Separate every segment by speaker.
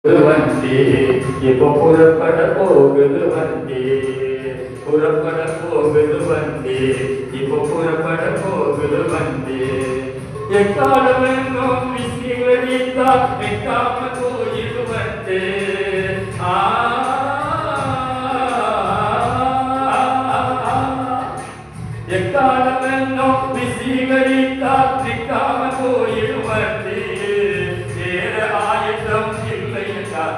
Speaker 1: வண்டி இப்போ புறப்பட போகுது வண்டி புறப்பட போகுது வண்டி இப்போ புறப்பட போகுது வண்டி எக்காலம் என்னும் விசிகரித்தா எக்காம போயிடு வண்டி எக்காலம் என்னும் விசிகரித்தா எக்காம போயிடு வண்டி ஏற ஆயுதம்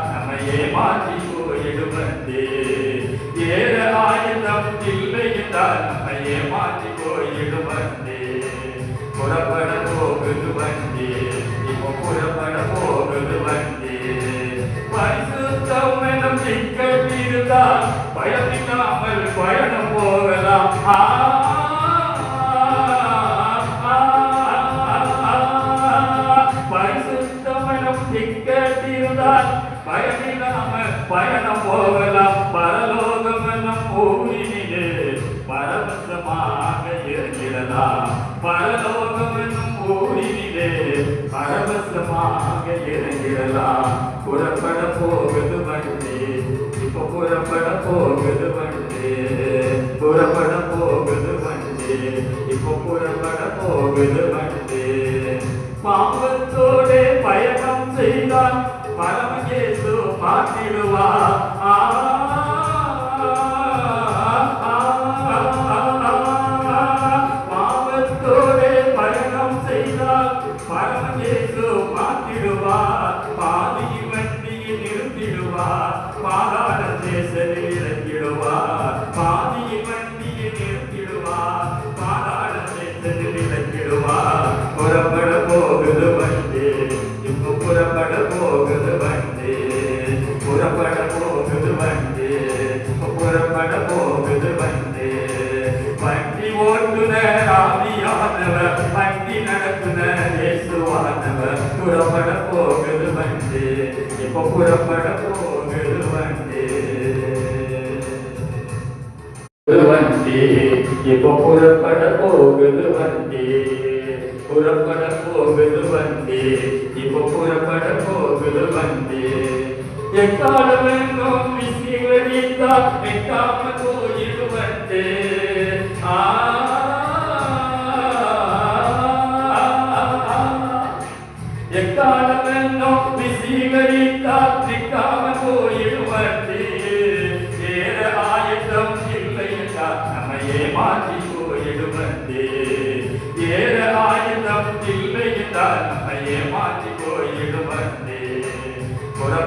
Speaker 1: நம்மையே மாற்றி போயிடும் வண்டி ஏற ஆயுதம் இல்லை என்றால் நம்மையே மாற்றி போயிடும் வண்டி புறப்பட போகுது வண்டி இப்போ புறப்பட போகுது வண்டி பரிசுத்தம் எனும் சிக்கல் இருந்தால் பயமில்லாமல் பயணம் போகலாம் பரிசுத்தம் எனும் சிக்கல் இருந்தால் பயமில்லாமல் பயணம் போகலாம் பரலோகம் என்னும் ஊரினிலே பரவசமாக இறங்கிடலாம் பரலோகம் என்னும் ஊரினிலே பரவசமாக இறங்கிடலாம் புறப்பட போகுது வண்டி இப்போ புறப்பட போகுது வண்டி புறப்பட போகுது வண்டி இப்போ புறப்பட போகுது வண்டி பாவத்தோடு பயணம் செய்தான் பரமேசு மாற்றிடுவா பாவத்தோடு பயணம் செய்தால் பரமேசு மாற்றிடுவா பாதி வண்டியை நிறுத்திடுவா பாதாள தேசத்தில் இறக்கிடுவா பாதி வண்டியை நிறுத்திடுவா பாதாள தேசத்தில் இறக்கிடுவா புறப்பட போகுது வண்டி இப்போ புறப்பட போகுது வண்டி புறப்பட போகுது வண்டி புறப்பட போகுது வண்டி வண்டி ஓட்டுனர் ஆவியானவர் வண்டி நடத்துனர் இயேசுவானவர் புறப்பட போகுது வண்டி இப்போ புறப்பட போகுது வண்டி வண்டி இப்போ புறப்பட போகுது வண்டி புறப்பட போகுது வண்டி இப்போ புறப்பட போகுது வண்டி எக்காலம் என்னும் விசிகரித்தா எக்காம போயிடு வண்டி எக்காலம் என்னும் விசிகரித்தா எக்காம